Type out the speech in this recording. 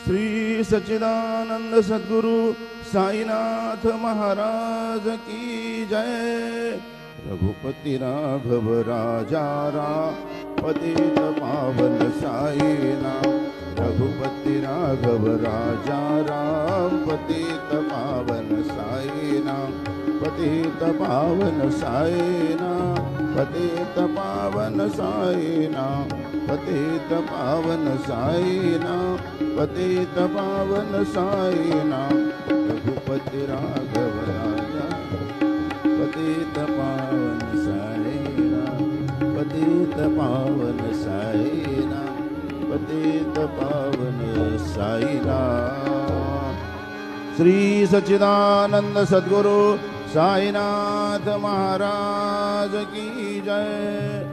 श्री सच्चिदानंद सद्गुरु साईनाथ महाराज की जय। रघुपति राघव राजा राम पतित पावन साई नाम। रघुपति राघव राजा राम पतित पावन साई नाम। पतित पावन साई नाम। पतित पावन साई नाम। पतित पावन साई नाम। पतित पावन साई नाम। रघुपति राघव राजा पतित पावन साई नाम। पतित पावन साई नाम। पतित पावन साई नाम। श्री सच्चिदानंद सद्गुरु साईनाथ महाराज की जय।